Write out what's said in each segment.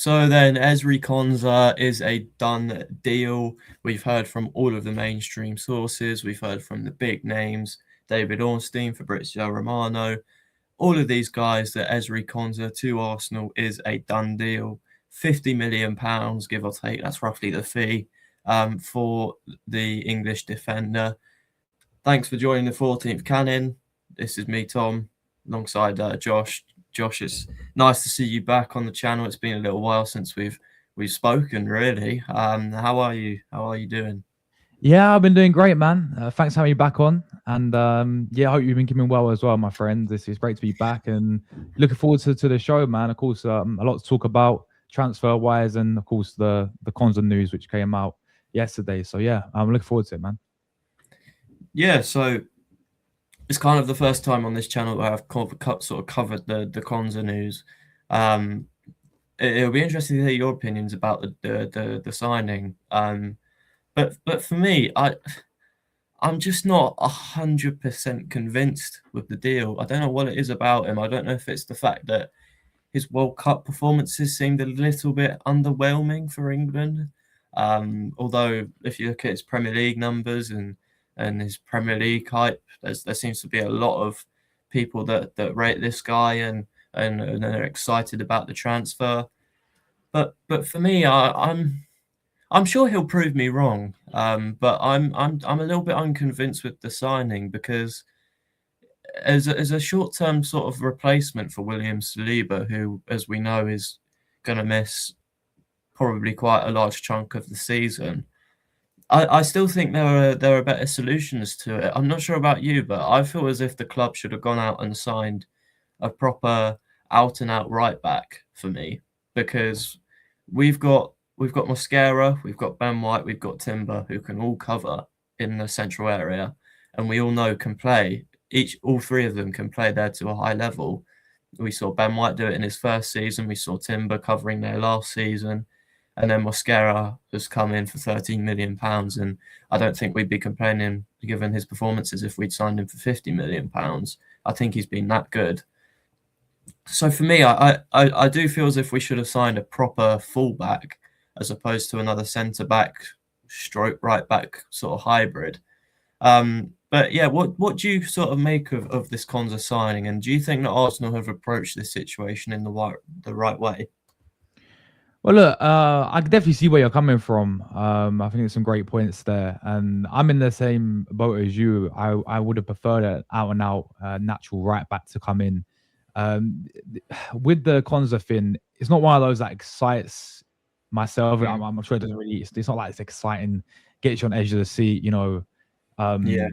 So then Ezri Konsa is a done deal. We've heard from all of the mainstream sources. We've heard from the big names, David Ornstein, Fabrizio Romano, all of these guys that Ezri Konsa to Arsenal is a done deal. £50 million, give or take. That's roughly the fee for the English defender. Thanks for joining the 14th Cannon. This is me, Tom, alongside Josh. Josh, it's nice to see you back on the channel. It's been a little while since we've spoken, really. How are you? How are you doing? Yeah, I've been doing great, man. Thanks for having me back on. And yeah, I hope you've been keeping well as well, my friend. This is great to be back and looking forward to the show, man. Of course, a lot to talk about transfer wise, and of course the Konsa news which came out yesterday. So yeah, I'm looking forward to it, man. Yeah, so it's kind of the first time on this channel that I've sort of covered the Konsa news. It'll be interesting to hear your opinions about the signing. But for me, I'm just not 100% convinced with the deal. I don't know what it is about him. I don't know if it's the fact that his World Cup performances seemed a little bit underwhelming for England. Although if you look at his Premier League numbers and his Premier League hype, there seems to be a lot of people that rate this guy and are excited about the transfer. But for me, I'm sure he'll prove me wrong. But I'm a little bit unconvinced with the signing because as a short-term sort of replacement for William Saliba, who, as we know, is going to miss probably quite a large chunk of the season. I still think there are better solutions to it. I'm not sure about you, but I feel as if the club should have gone out and signed a proper out-and-out right back for me, because we've got Mosquera, we've got Ben White, we've got Timber, who can all cover in the central area, and we all know can play. All three of them can play there to a high level. We saw Ben White do it in his first season. We saw Timber covering there last season. And then Mosquera has come in for £13 million. And I don't think we'd be complaining, given his performances, if we'd signed him for £50 million. I think he's been that good. So for me, I do feel as if we should have signed a proper fullback as opposed to another centre-back, stroke right-back sort of hybrid. But yeah, what do you sort of make of this Konsa signing, and do you think that Arsenal have approached this situation in the right way? Well, look, I can definitely see where you're coming from. I think there's some great points there, and I'm in the same boat as you. I would have preferred an out and out natural right back to come in. With the Konsa thing, it's not one of those that excites myself. I'm sure it doesn't really. It's not like it's exciting, gets you on edge of the seat. Yeah.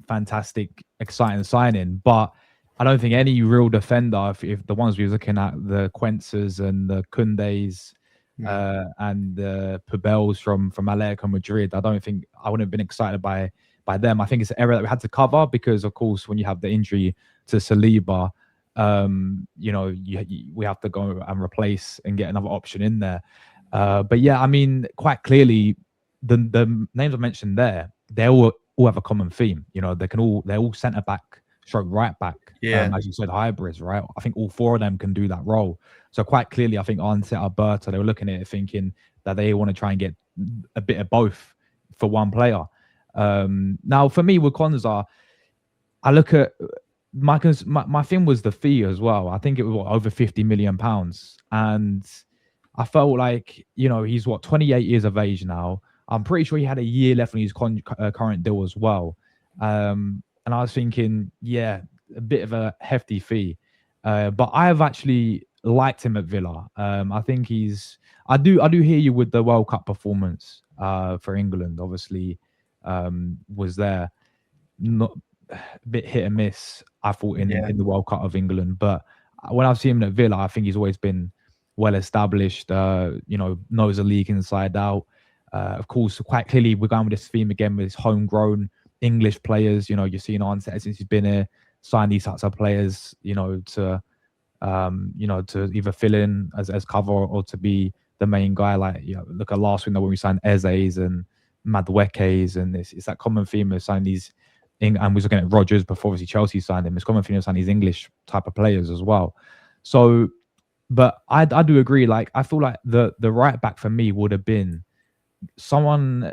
Fantastic, exciting signing, but I don't think any real defender, if the ones we were looking at, the Quensas and the Kundes and the Pubels from Atletico Madrid, I don't think I wouldn't have been excited by them. I think it's an area that we had to cover because, of course, when you have the injury to Saliba, we have to go and replace and get another option in there. But yeah, I mean, quite clearly, the names I mentioned there, they all have a common theme. They're all centre back, stroke right back. As you said, hybrids, right? I think all four of them can do that role. So quite clearly, I think Arteta, Berta, they were looking at it thinking that they want to try and get a bit of both for one player. Now, for me with Konsa, I look at my thing was the fee as well. I think it was over £50 million, and I felt like he's 28 years of age now. I'm pretty sure he had a year left on his current deal as well. And I was thinking, yeah, a bit of a hefty fee. But I have actually liked him at Villa. I think I do hear you with the World Cup performance for England. Obviously, was there. Not a bit hit and miss, I thought, in the World Cup of England. But when I've seen him at Villa, I think he's always been well established, knows the league inside out. Of course, quite clearly, we're going with this theme again with his homegrown English players. You're seeing Arteta since he's been here, sign these types of players, to either fill in as cover or to be the main guy. Like, look at last window when we signed Eze's and Madueke's, and it's that common theme of signing these. And we was looking at Rodgers before, obviously Chelsea signed him. It's common theme of signing these English type of players as well. So But I do agree. Like I feel like the right back for me would have been some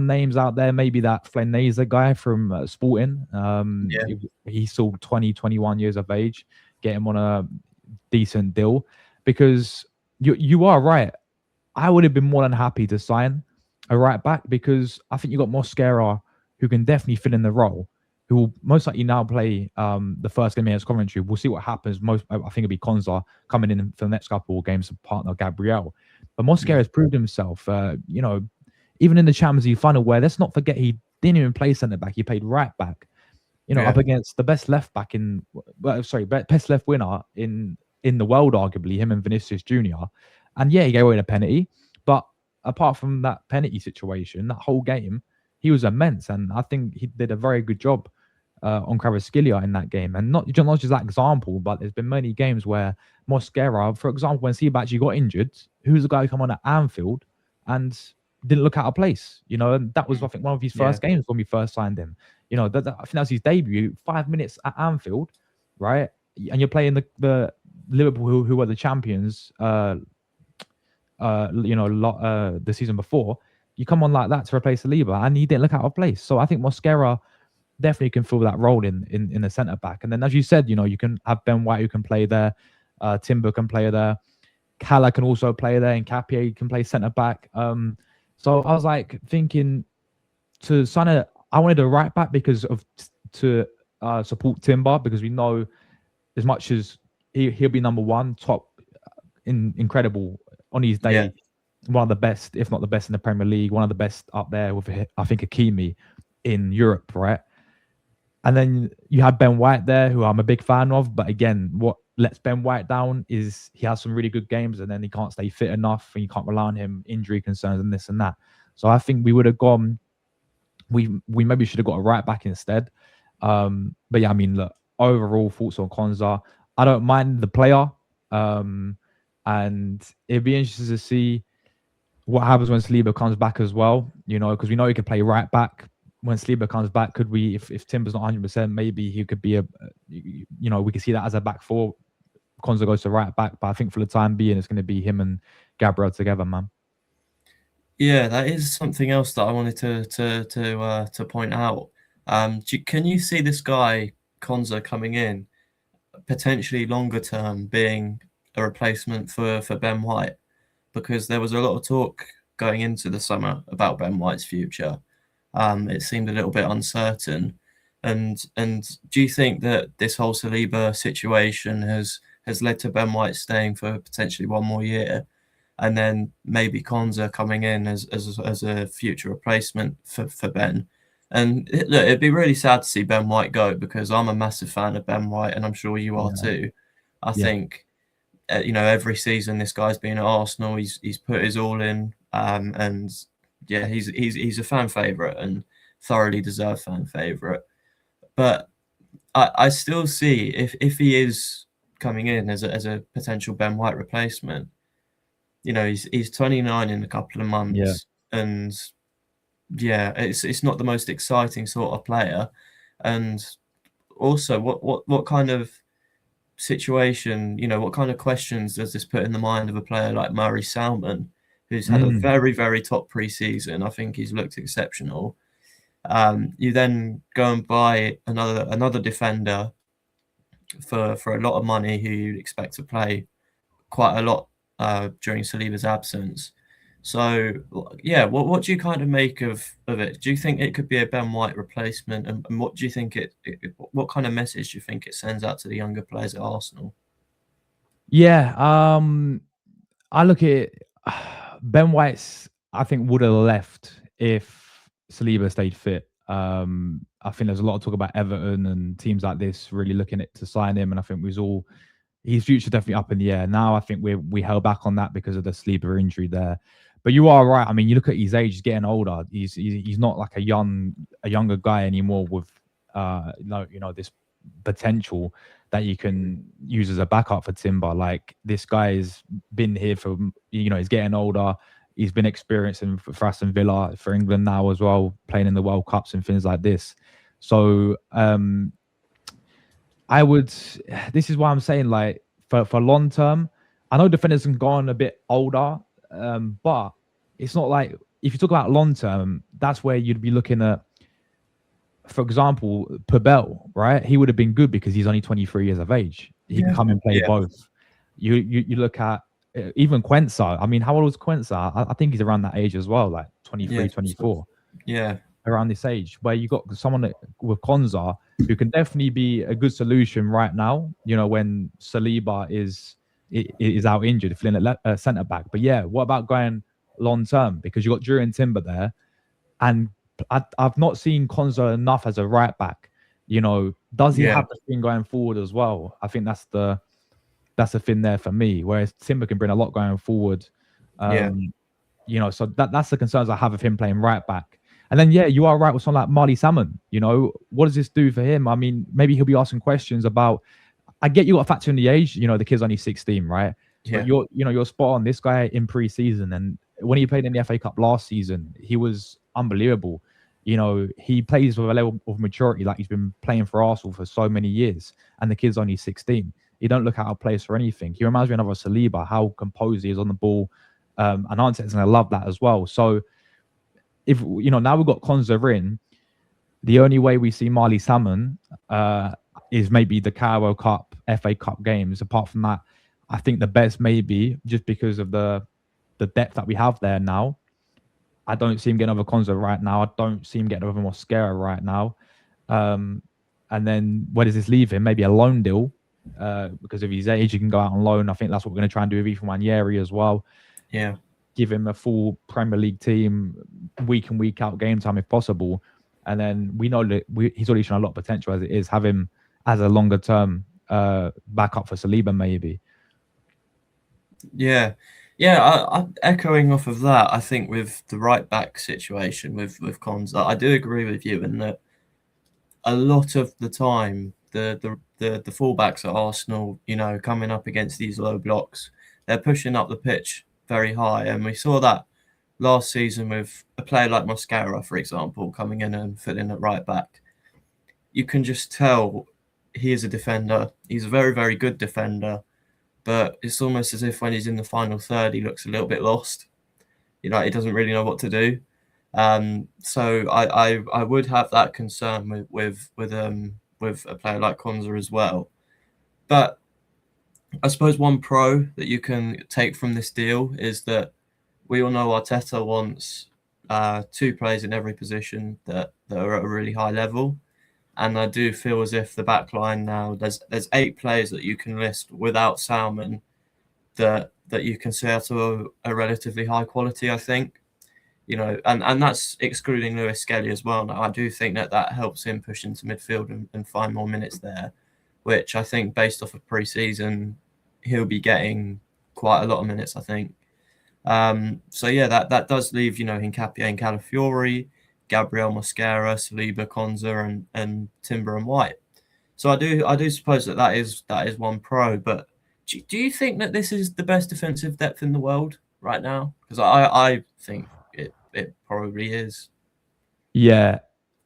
names out there. Maybe that Flaneza guy from Sporting. Yeah, He's still 20, 21 years of age. Get him on a decent deal, because you are right. I would have been more than happy to sign a right back, because I think you got Mosquera who can definitely fill in the role, who will most likely now play the first game against Coventry. We'll see what happens. I think it'll be Konsa coming in for the next couple of games to partner Gabriel. But Mosquera yeah, has proved himself, even in the Champions League final, where let's not forget he didn't even play centre back. He played right back, up yeah, against the best left back best left winner in the world, arguably, him and Vinicius Junior. And yeah, he gave away a penalty, but apart from that penalty situation, that whole game, he was immense, and I think he did a very good job on Kvaratskhelia in that game. And not just that example, but there's been many games where Mosquera, for example, when Seba actually got injured, who's the guy who come on at Anfield and didn't look out of place, and that was, I think, one of his yeah, first games when we first signed him. I think that was his debut, 5 minutes at Anfield, right? And you're playing the Liverpool, who were the champions, the season before. You come on like that to replace Saliba, and he didn't look out of place. So I think Mosquera definitely can fill that role in the centre back. And then, as you said, you can have Ben White who can play there, Timber can play there, Kala can also play there, and Capier can play centre back. So I was like thinking to sign I wanted a right back because of to support Timber, because we know as much as he'll be number one, top, incredible on his yeah, day, one of the best, if not the best in the Premier League, one of the best up there with, I think, Hakimi in Europe, right? And then you have Ben White there, who I'm a big fan of. But again, what lets Ben White down is he has some really good games, and then he can't stay fit enough, and you can't rely on him, injury concerns and this and that. So I think we would have gone. We maybe should have got a right back instead. But yeah, I mean, look, overall thoughts on Konsa. I don't mind the player, and it'd be interesting to see what happens when Saliba comes back as well. Because we know he can play right back. When Saliba comes back, could we, if Timber's not 100%, maybe he could be we could see that as a back four. Konsa goes to right back, but I think for the time being, it's going to be him and Gabriel together, man. yeah. That is something else that I wanted to point out. Can you see this guy Konsa coming in potentially longer term being a replacement for Ben White? Because there was a lot of talk going into the summer about Ben White's future. It seemed a little bit uncertain. And do you think that this whole Saliba situation has led to Ben White staying for potentially one more year, and then maybe Konsa coming in as a future replacement for Ben? And look, it'd be really sad to see Ben White go, because I'm a massive fan of Ben White, and I'm sure you are Yeah, too. I yeah, think every season this guy's been at Arsenal, he's put his all in, and yeah, he's a fan favourite and thoroughly deserved fan favourite. But I still see, if he is coming in as a potential Ben White replacement, he's 29 in a couple of yeah. months, and yeah, it's not the most exciting sort of player. And also, what kind of situation, what kind of questions does this put in the mind of a player like Murray Salmon, who's had a Mm, very, very top pre-season? I think he's looked exceptional. You then go and buy another defender for a lot of money, who you expect to play quite a lot during Saliba's absence. So yeah, what do you kind of make of it? Do you think it could be a Ben White replacement, and what do you think what kind of message do you think it sends out to the younger players at Arsenal? yeah. I look at it, Ben White's, I think, would have left if Saliba stayed fit. I think there's a lot of talk about Everton and teams like this really looking at to sign him, and I think his future definitely up in the air. Now I think we held back on that because of the Saliba injury there. But you are right. I mean, you look at his age; he's getting older. He's not like a younger guy anymore with this potential that you can use as a backup for Timber. Like, this guy's been here for, he's getting older. He's been experiencing for Aston Villa, for England now as well, playing in the World Cups and things like this. So I would. This is why I'm saying, like, for long term, I know defenders can go on a bit older, but it's not like if you talk about long term, that's where you'd be looking at. For example, Pabel, right? He would have been good because he's only 23 years of age. He can Yeah. come and play Yeah. both. You look at even Quensa. I mean, how old was Quensa? I think he's around that age as well, like 23, Yeah. 24, Yeah. around this age, where you got someone with Konsa who can definitely be a good solution right now, when Saliba is out injured, filling at centre back. But yeah, what about going long term? Because you got Drew and Timber there, and I've not seen Konsa enough as a right back. Does he Yeah. have the thing going forward as well? I think that's the thing there for me. Whereas Timber can bring a lot going forward. Yeah. So that's the concerns I have of him playing right back. And then yeah, you are right with someone like Marley Salmon. What does this do for him? I mean, maybe he'll be asking questions about. I get you got to factor in the age. The kid's only 16, right? But Yeah. you're spot on. This guy in pre-season, and when he played in the FA Cup last season, he was unbelievable. He plays with a level of maturity like he's been playing for Arsenal for so many years, and the kid's only 16. He don't look out of place for anything. He reminds me of another Saliba, how composed he is on the ball, and Arteta's gonna love that as well. So if now we've got Konsa in, the only way we see Marley Salmon is maybe the Carabao Cup, FA Cup games. Apart from that, I think the best maybe just because of the depth that we have there now. I don't see him getting over Konsa right now. I don't see him getting over Mosquera right now. And then where does this leave him? Maybe a loan deal because of his age. He can go out on loan. I think that's what we're going to try and do with Ethan Wanyeri as well. Yeah. Give him a full Premier League team, week in, week out game time if possible. And then we know that he's already shown a lot of potential as it is. Have him as a longer term backup for Saliba maybe. Yeah. Yeah, I'm echoing off of that. I think with the right back situation with Konsa, I do agree with you in that a lot of the time the fullbacks at Arsenal, coming up against these low blocks, they're pushing up the pitch very high, and we saw that last season with a player like Mosquera, for example, coming in and filling at right back. You can just tell he is a defender. He's a very, very good defender. But it's almost as if when he's in the final third, he looks a little bit lost. He doesn't really know what to do. So I would have that concern with a player like Konsa as well. But I suppose one pro that you can take from this deal is that we all know Arteta wants two players in every position that are at a really high level. And I do feel as if the back line now, there's 8 players that you can list without Salmon that you can say are to a relatively high quality, I think. And that's excluding Lewis Skelly as well. Now, I do think that helps him push into midfield and find more minutes there, which I think based off of pre-season, he'll be getting quite a lot of minutes, I think. So yeah, that does leave, Hincapié and Calafiori, Gabriel Mosquera, Saliba, Konsa, and Timber and White. So I do suppose that is one pro. But do you think that this is the best defensive depth in the world right now? Because I think it probably is. Yeah.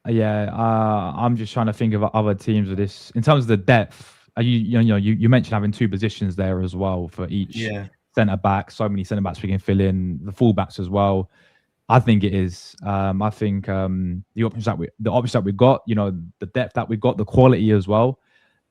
I'm just trying to think of other teams with this in terms of the depth. You mentioned having 2 positions there as well for each centre back. So many centre backs we can fill in, the full backs as well. I think it is. I think the options that we got, the depth that we got, the quality as well,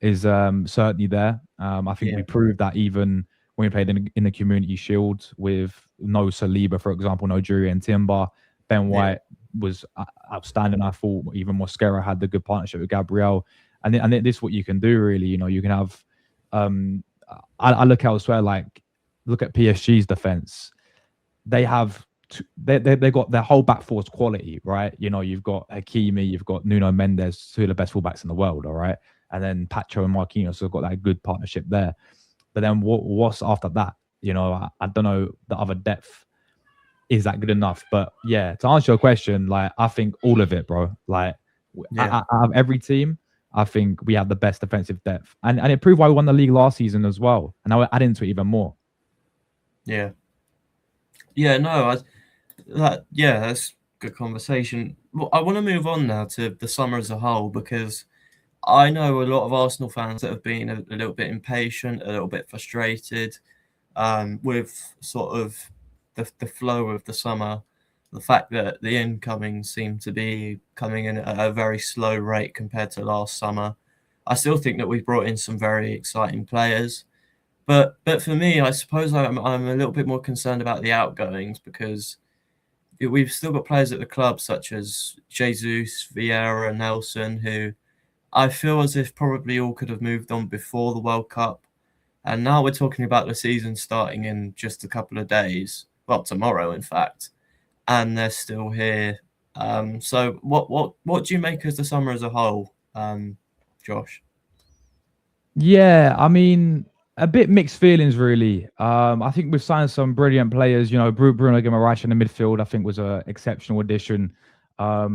is certainly there. I think we proved that even when we played in the Community Shield with no Saliba, for example, no Drury and Timber. Ben White was outstanding. I thought even Mosquera had the good partnership with Gabriel, and this is what you can do really. You can have. I look elsewhere, like look at PSG's defense. They have. They got their whole back four's quality, right? You've got Hakimi, you've got Nuno Mendes, 2 of the best fullbacks in the world, all right? And then Pacho and Marquinhos have got that good partnership there. But then what's after that? I don't know the other depth is that good enough. But yeah, to answer your question, like I think all of it, bro. Like out of every team, I think we have the best defensive depth, and it proved why we won the league last season as well. And now we're adding to it even more. Yeah. Yeah. No. That's good conversation. Well, I want to move on now to the summer as a whole, because I know a lot of Arsenal fans that have been a little bit impatient, a little bit frustrated. with sort of the flow of the summer, the fact that the incomings seem to be coming in at a very slow rate compared to last summer. I still think that we've brought in some very exciting players, but for me, I suppose I'm a little bit more concerned about the outgoings, because we've still got players at the club such as Jesus, Vieira, Nelson, who I feel as if probably all could have moved on before the World Cup. And now we're talking about the season starting in just a couple of days. Well, tomorrow, in fact, and they're still here. So, what do you make of the summer as a whole, Josh? Yeah, I mean, a bit mixed feelings, really. I think we've signed some brilliant players. You know, Bruno Guimaraes in the midfield, I think, was an exceptional addition. I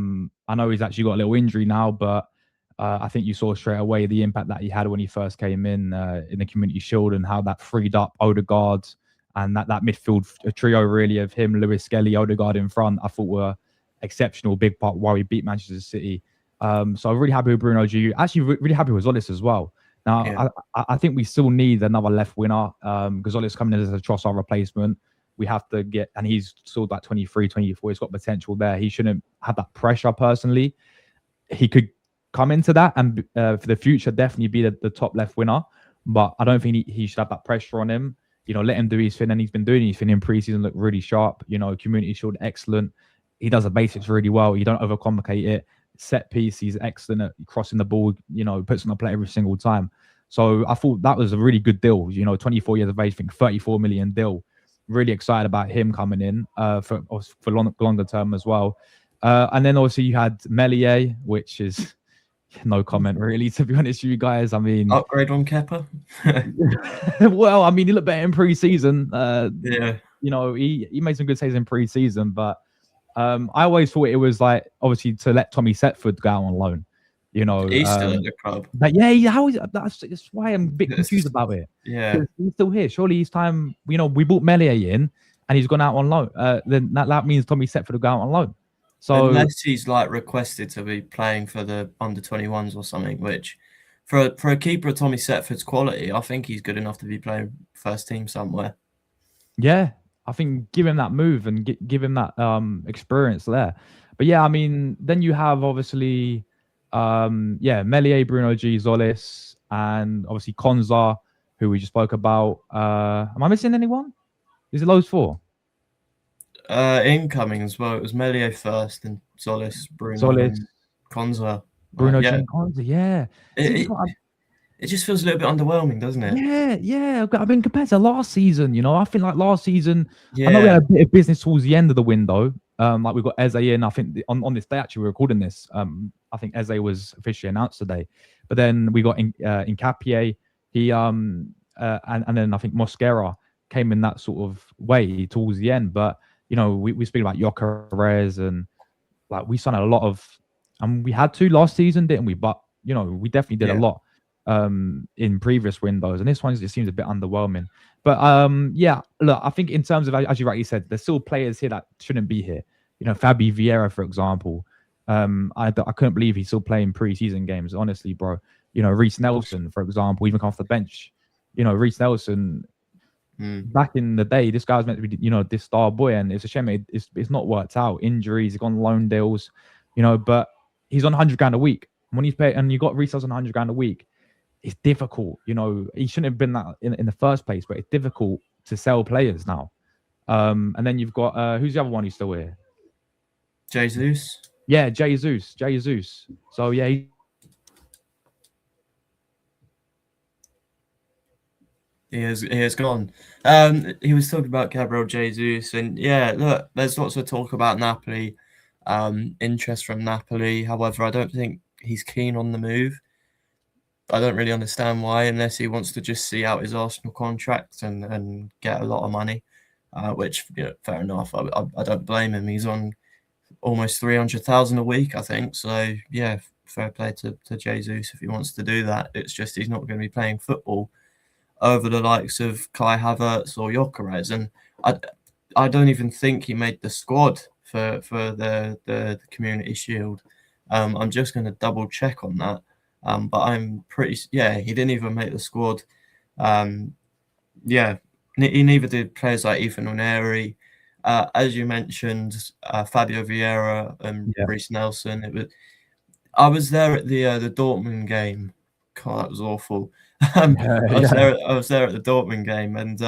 know he's actually got a little injury now, but I think you saw straight away the impact that he had when he first came in the Community Shield, and how that freed up Odegaard, and that midfield trio, really, of him, Lewis Skelly, Odegaard in front, I thought were exceptional, big part why we beat Manchester City. So I'm really happy with Bruno G. Actually, really happy with Zolis as well. Now, Yeah. I think we still need another left winger. Gonzalez coming in as a Trossard replacement. We have to get, and he's still like 23, 24. He's got potential there. He shouldn't have that pressure personally. He could come into that and for the future definitely be the top left winner. But I don't think he should have that pressure on him. You know, let him do his thing, and he's been doing his thing in preseason, look really sharp. You know, Community Shield, excellent. He does the basics really well. You don't overcomplicate it. Set piece, he's excellent at crossing the ball, you know, puts on the play every single time. So I thought that was a really good deal. You know, 24 years of age, I think 34 million deal. Really excited about him coming in for longer term as well. And then obviously you had Melier, which is no comment really, to be honest with you guys. I mean, Upgrade on Kepa. well, I mean, he looked better in pre-season. Yeah. You know, he made some good saves in pre-season, but I always thought it was like obviously to let Tommy Setford go out on loan. You know, He's still at the club. but yeah, how is that's why I'm a bit confused about it. Yeah. He's still here. Surely he's time. You know, we bought Melier in, and he's gone out on loan. Then that means Tommy Setford will go out on loan. So Unless he's like requested to be playing for the under 21s or something, which for a keeper of Tommy Setford's quality, I think he's good enough to be playing first team somewhere. yeah, I think give him that move and give him that experience there. But yeah, I mean, then you have obviously Melier, Bruno G, Zolis, and obviously Konsa, who we just spoke about. Am I missing anyone? Is it those four? Incoming as well. It was Melier first, and Zolis, Bruno, Zolis, and Konsa. Bruno Yeah. G, Konsa. Yeah. See, It just feels a little bit underwhelming, doesn't it? Yeah. I mean, compared to last season, you know, I think like last season, I know we Yeah. had a bit of business towards the end of the window. Like we've got Eze in. I think on this day, actually, we're recording this. I think Eze was officially announced today. But then we got in Capie. He and then I think Mosquera came in that sort of way towards the end. But you know, we speak about Gyökeres, and like we signed a lot of, and we had to last season, didn't we? But you know, we definitely did a lot in previous windows, and this one just seems a bit underwhelming. But yeah, look, I think in terms of, as you rightly said, there's still players here that shouldn't be here. You know, Fabi Vieira, for example. I couldn't believe he's still playing preseason games, honestly, bro. You know, Reece Nelson, for example, even come off the bench. You know, Reece Nelson, back in the day, this guy was meant to be, you know, this star boy, and it's a shame it's not worked out. Injuries, he's gone loan deals, you know, but he's on 100 grand a week. When he's paid, and you got Reece Nelson on 100 grand a week, it's difficult. You know, he shouldn't have been that in the first place, but it's difficult to sell players now. And then you've got who's the other one who's still here? Jesus. Yeah, Jesus. So yeah, He has gone. He was talking about Gabriel Jesus, and yeah, look, there's lots of talk about Napoli, interest from Napoli. However, I don't think he's keen on the move. I don't really understand why, unless he wants to just see out his Arsenal contract and get a lot of money, which, you know, fair enough. I don't blame him. He's on almost 300,000 a week, I think. So yeah, fair play to Jesus if he wants to do that. It's just he's not going to be playing football over the likes of Kai Havertz or Gyökeres, and I don't even think he made the squad for the Community Shield. I'm just going to double check on that. But I'm pretty, he didn't even make the squad. Yeah, neither did players like Ethan Oneri. As you mentioned, Fabio Vieira and Yeah. Reece Nelson. I was there at the Dortmund game. God, that was awful. Yeah, yeah. I was there at the Dortmund game, and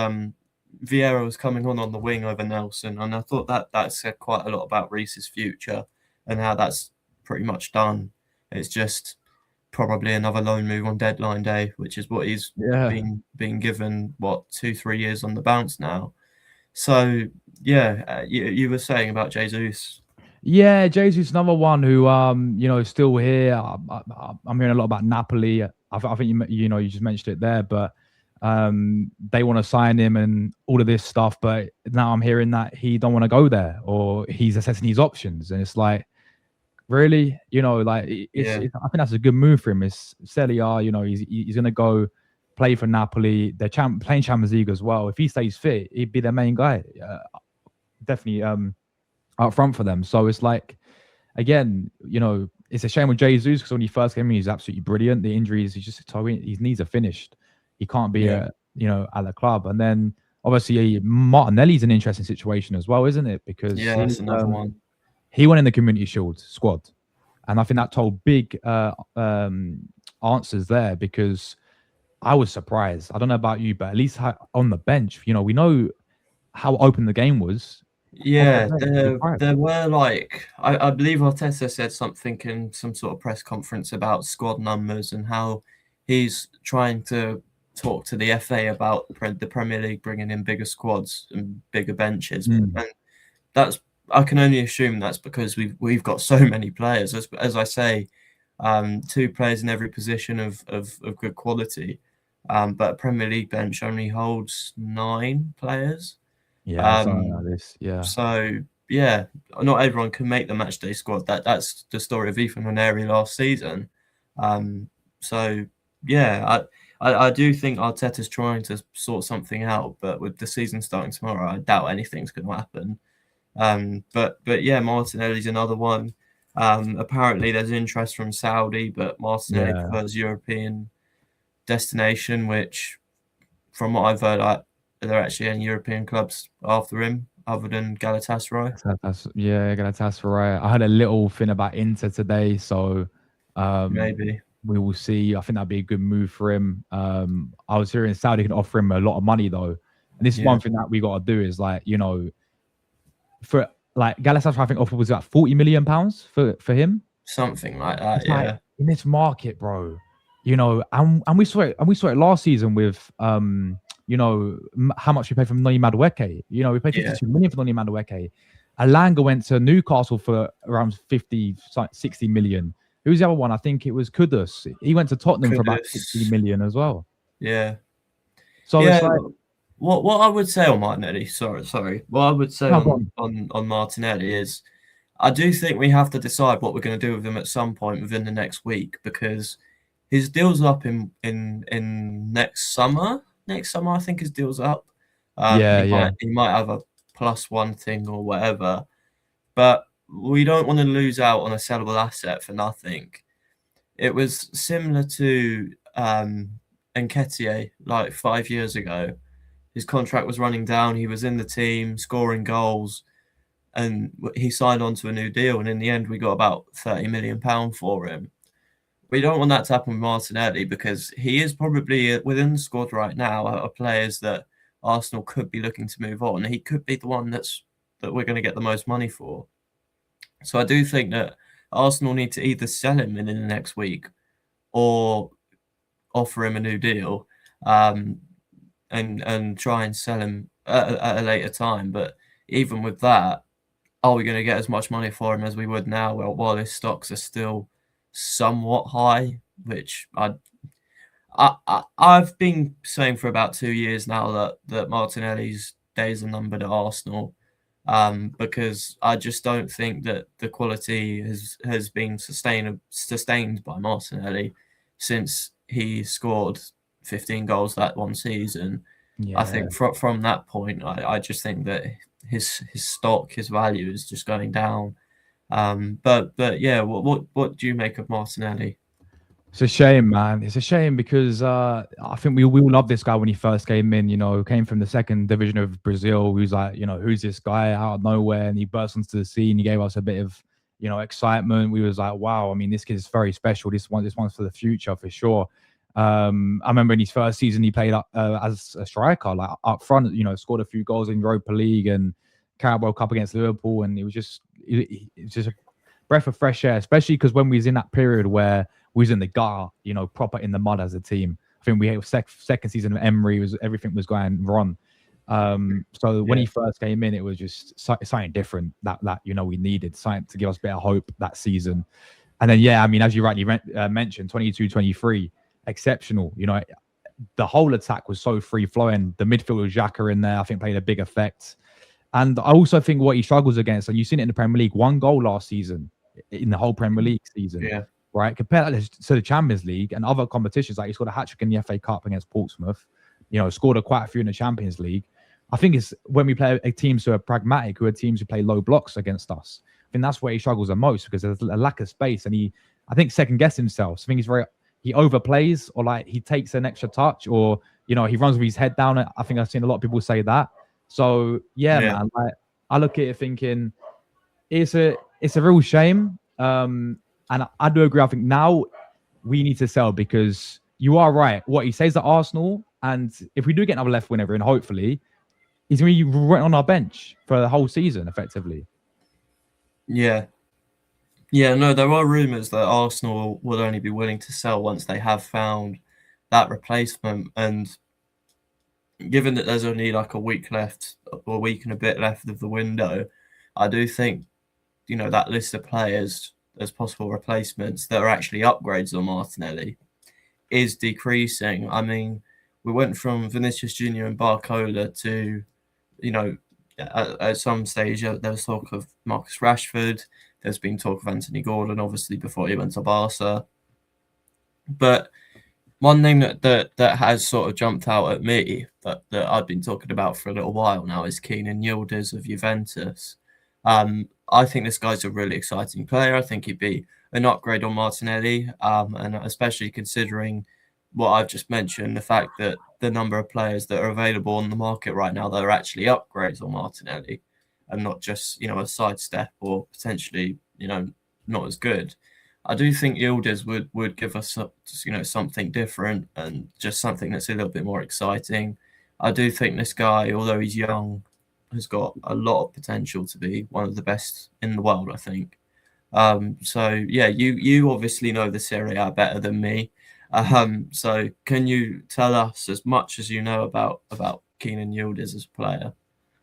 Vieira was coming on the wing over Nelson, and I thought that said quite a lot about Reece's future and how that's pretty much done. It's just probably another loan move on deadline day, which is what he's Yeah. been given, what, 2-3 years on the bounce now. So yeah, you were saying about Jesus. Yeah, Jesus, another one who, is still here. I'm hearing a lot about Napoli. I think you just mentioned it there, but they want to sign him and all of this stuff. But now I'm hearing that he don't want to go there, or he's assessing his options, and it's like, really, like Yeah, I think that's a good move for him. It's Serie A, he's gonna go play for Napoli. They're playing Champions League as well. If he stays fit, he'd be their main guy. Definitely up front for them. So it's like, again, it's a shame with Jesus because when he first came in, he's absolutely brilliant. The injuries, his knees are finished. He can't be yeah, at the club. And then obviously Martinelli's an interesting situation as well, isn't it? Because yeah. That's another one. he went in the Community Shield squad, and I think that told big answers there because I was surprised. I don't know about you, but at least on the bench, we know how open the game was. On the Yeah, bench, he thrived. there were like I believe Arteta said something in some sort of press conference about squad numbers and how he's trying to talk to the FA about the Premier League bringing in bigger squads and bigger benches, Mm. and that's I can only assume that's because we've got so many players. As I say, 2 players in every position of good quality, but a Premier League bench only holds 9 players. Yeah, something like Um, this. Yeah. so yeah, not everyone can make the matchday squad. That's the story of Ethan Oneri last season. Um, so yeah, I do think Arteta's trying to sort something out, but with the season starting tomorrow, I doubt anything's going to happen. But yeah, Martinelli's another one. Apparently, there's interest from Saudi, but Martinelli Yeah. prefers European destination, which, from what I've heard, are there actually any European clubs after him other than Galatasaray? Yeah, Galatasaray. I heard a little thing about Inter today, so um, Maybe. we will see. I think that'd be a good move for him. I was hearing Saudi can offer him a lot of money though, and this is Yeah, one thing that we got to do is like for like Galatasaray, I think offer was like 40 million pounds for him. something like that. It's like Yeah, in this market, bro. And we saw it last season with how much we paid for Noni Madueke. We paid yeah. 52 million for Noni Madueke. Alanga went to Newcastle for around 50, 60 million. Who's the other one? I think it was Kudus. He went to Tottenham for about 60 Kudus. million as well. Yeah, So yeah. it's like, What I would say on Martinelli, sorry. What I would say no, go on Martinelli is, I do think we have to decide what we're going to do with him at some point within the next week because his deal's up in next summer. Next summer, I think his deal's up. yeah, yeah, He might have a +1 thing or whatever, but we don't want to lose out on a sellable asset for nothing. It was similar to Nketiah like 5 years ago. His contract was running down. He was in the team, scoring goals, and he signed on to a new deal. And in the end, we got about £30 million for him. We don't want that to happen with Martinelli because he is probably within the squad right now are players that Arsenal could be looking to move on. He could be the one that we're going to get the most money for. So I do think that Arsenal need to either sell him in the next week or offer him a new deal, and try and sell him at a later time. But even with that, are we going to get as much money for him as we would now while his stocks are still somewhat high? Which I've been saying for about 2 years now that Martinelli's days are numbered at Arsenal, because I just don't think that the quality has been sustained by Martinelli since he scored 15 goals that one season. I yeah. think from that point, I just think that his stock, his value is just going down. But yeah, what do you make of Martinelli? It's a shame, man. It's a shame because I think we all loved this guy when he first came in. You know, came from the second division of Brazil. He was like, you know, who's this guy out of nowhere? And he burst onto the scene. He gave us a bit of, you know, excitement. We was like, wow. I mean, this kid is very special. This one's for the future for sure. I remember in his first season, he played as a striker, like up front. You know, scored a few goals in Europa League and Carabao Cup against Liverpool, and it was just a breath of fresh air, especially because when we was in that period where we was in the gutter, you know, proper in the mud as a team. I think we had second season of Emery, was everything was going wrong. So when he first came in, it was just something different that you know we needed, something to give us a bit of hope that season. And then I mean, as you rightly mentioned, 22-23, exceptional. You know, the whole attack was so free flowing. The midfield was Xhaka in there, I think played a big effect. And I also think what he struggles against, and you've seen it in the Premier League, 1 goal last season in the whole Premier League season. Yeah. Right, compare that to the Champions League and other competitions. Like he scored a hat trick in the FA Cup against Portsmouth. You know, scored quite a few in the Champions League. I think it's when we play teams who are pragmatic, who are teams who play low blocks against us. I think that's where he struggles the most because there's a lack of space, and I think, second guess himself. I think he overplays, or like he takes an extra touch, or you know, he runs with his head down. I think I've seen a lot of people say that. So man, like I look at it thinking it's a real shame. And I do agree. I think now we need to sell because you are right. What he says at Arsenal, and if we do get another left winger, and hopefully he's going to be right on our bench for the whole season, effectively. Yeah. No, there are rumours that Arsenal will only be willing to sell once they have found that replacement. And given that there's only like a week left, or a week and a bit left of the window, I do think, you know, that list of players as possible replacements that are actually upgrades on Martinelli is decreasing. I mean, we went from Vinicius Junior and Barcola to, you know, at some stage there was talk of Marcus Rashford. There's been talk of Anthony Gordon, obviously, before he went to Barca. But one name that has sort of jumped out at me that I've been talking about for a little while now is Kenan Yildiz of Juventus. I think this guy's a really exciting player. I think he'd be an upgrade on Martinelli, and especially considering what I've just mentioned, the fact that the number of players that are available on the market right now that are actually upgrades on Martinelli and not just, you know, a sidestep or potentially, you know, not as good. I do think Yildiz would give us, you know, something different and just something that's a little bit more exciting. I do think this guy, although he's young, has got a lot of potential to be one of the best in the world, I think. So you obviously know the Serie A better than me. So can you tell us as much as you know about Kenan Yildiz as a player?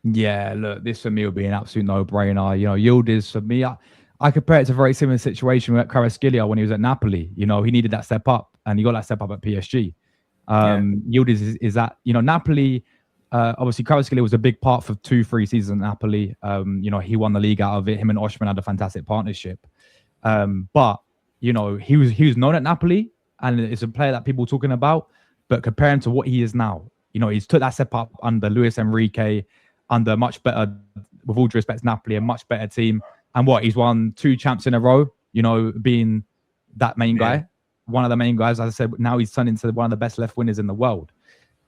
Yeah, look, this for me would be an absolute no-brainer. You know, Yildiz for me, I compare it to a very similar situation with Kvaratskhelia when he was at Napoli. You know, he needed that step up, and he got that step up at PSG. Yildiz is that, you know, Napoli. Obviously, Kvaratskhelia was a big part for 2-3 seasons at Napoli. You know, he won the league out of it. Him and Oshman had a fantastic partnership. But you know, he was known at Napoli, and it's a player that people are talking about. But comparing to what he is now, you know, he's took that step up under Luis Enrique, under much better, with all due respect, Napoli, a much better team. And he's won 2 champs in a row. You know, being that main guy, one of the main guys. As I said, now he's turned into one of the best left winners in the world.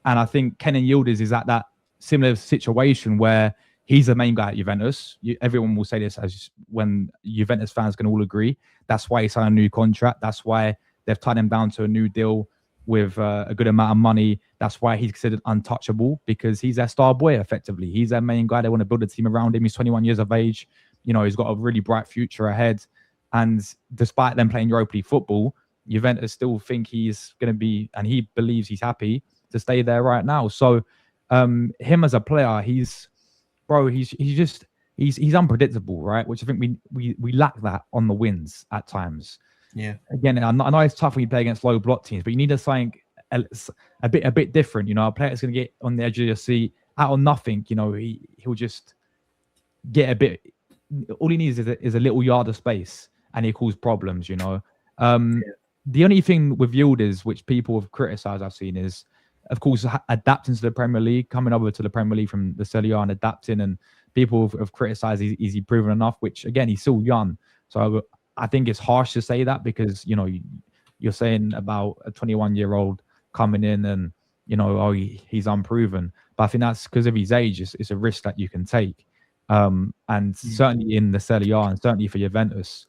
And I think Kenan Yildiz is at that similar situation where he's the main guy at Juventus. Everyone will say this as when Juventus fans can all agree. That's why he signed a new contract. That's why they've tied him down to a new deal with a good amount of money. That's why he's considered untouchable, because he's their star boy, effectively. He's their main guy. They want to build a team around him. He's 21 years of age. You know, he's got a really bright future ahead. And despite them playing Europa League football, Juventus still think he's going to be, and he believes he's happy to stay there right now. So him as a player, he's unpredictable, right? Which I think we lack that on the wins at times. Yeah. Again, I know it's tough when you play against low block teams, but you need something a bit different. You know, a player that's going to get on the edge of your seat out of nothing. You know, he'll just get a bit. All he needs is a little yard of space, and he causes problems. You know, the only thing with Yildiz, which people have criticised, I've seen, is, of course, adapting to the Premier League, coming over to the Premier League from the Serie A and adapting. And people have criticised, is he proven enough? Which, again, he's still young. So I think it's harsh to say that, because, you know, you're saying about a 21-year-old coming in and, you know, oh, he's unproven. But I think that's because of his age. It's a risk that you can take. And certainly in the Serie A and certainly for Juventus,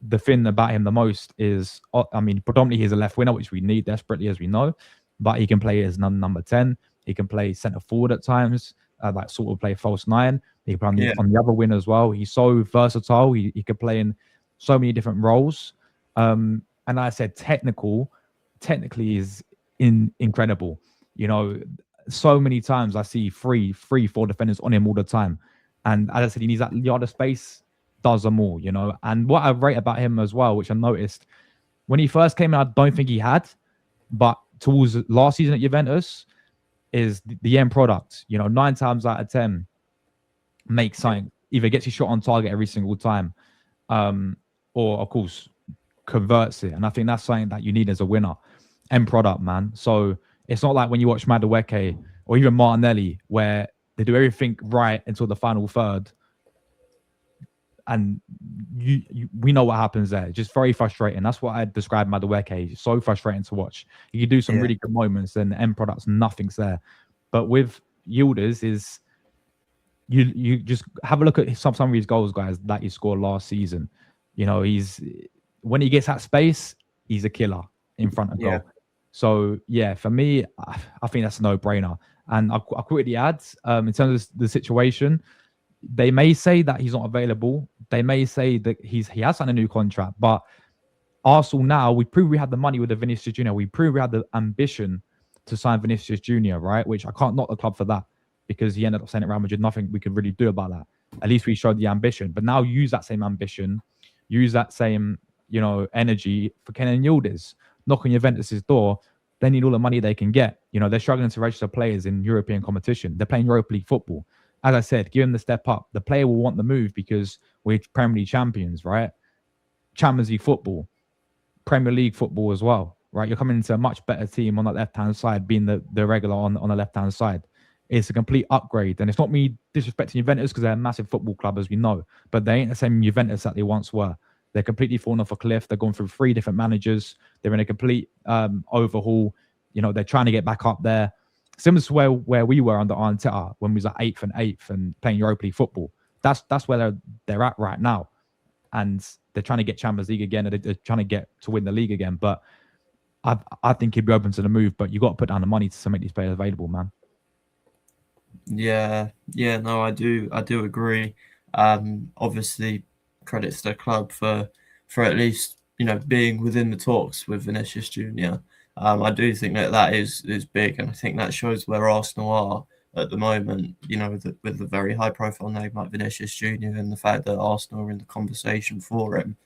the thing about him the most is, I mean, predominantly he's a left winger, which we need desperately, as we know, but he can play as number 10. He can play centre forward at times, like sort of play false nine. He can play on the other wing as well. He's so versatile. He could play in so many different roles. And like I said, technically is incredible. You know, so many times I see three, four defenders on him all the time. And as I said, he needs that yard of space, does them all, you know. And what I rate about him as well, which I noticed, when he first came in, I don't think he had, but towards last season at Juventus, is the end product. You know, 9 times out of 10 makes something, either gets his shot on target every single time, or of course converts it. And I think that's something that you need as a winner. End product, man. So it's not like when you watch Madueke or even Martinelli, where they do everything right until the final third, and we know what happens there. Just very frustrating. That's what I describe Madueke. So frustrating to watch. You can do some really good moments, and the end product's nothing's there. But with Yildiz, is you just have a look at some of his goals, guys, that he scored last season. You know, when he gets that space, he's a killer in front of goal. So yeah, for me, I think that's a no-brainer. And I'll quickly add, in terms of the situation, they may say that he's not available. They may say that he has signed a new contract. But Arsenal now, we proved we had the money with the Vinicius Junior. We proved we had the ambition to sign Vinicius Junior, right? Which I can't knock the club for that, because he ended up saying at Real Madrid, nothing we could really do about that. At least we showed the ambition. But now use that same ambition, use that same, you know, energy for Kenan Yildiz. Knock on Juventus's door. They need all the money they can get. You know, they're struggling to register players in European competition. They're playing Europa League football. As I said, give him the step up. The player will want the move because we're Premier League champions, right? Champions League football, Premier League football as well, right? You're coming into a much better team on that left-hand side, being the regular on the left-hand side. It's a complete upgrade. And it's not me disrespecting Juventus because they're a massive football club, as we know, but they ain't the same Juventus that they once were. They're completely fallen off a cliff. They're going through 3 different managers. They're in a complete overhaul. You know, they're trying to get back up there. Similar to where we were under Arteta when we was at 8th and playing Europa League football. That's where they're at right now. And they're trying to get Champions League again. They're trying to get to win the league again. But I think he'd be open to the move. But you got to put down the money to make these players available, man. Yeah, no, I do agree. Obviously, credits to the club for at least, you know, being within the talks with Vinicius Junior. I do think that is big, and I think that shows where Arsenal are at the moment. You know, with a very high profile name like Vinicius Junior, and the fact that Arsenal are in the conversation for him.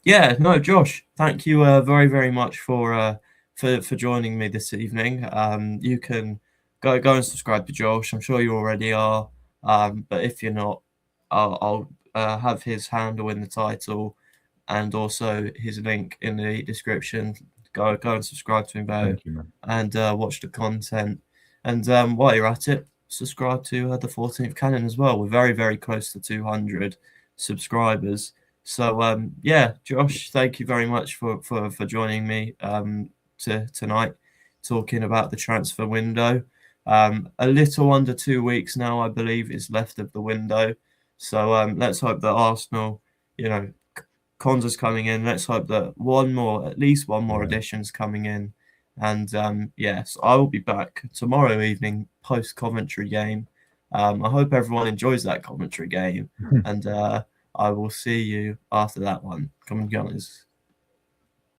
Yeah, no, Josh, thank you very, very much for joining me this evening. You can go and subscribe to Josh. I'm sure you already are, but if you're not, I'll have his handle in the title and also his link in the description. Go and subscribe to him both, and watch the content. And while you're at it, subscribe to the 14th Canon as well. We're very, very close to 200 subscribers. So yeah, Josh, thank you very much for joining me tonight, talking about the transfer window. A little under 2 weeks now, I believe, is left of the window. So let's hope that Arsenal, you know, Konsa's coming in. Let's hope that at least one more addition's coming in. And yes, I will be back tomorrow evening post Coventry game. I hope everyone enjoys that Coventry game, and I will see you after that one. Come on, Gunners.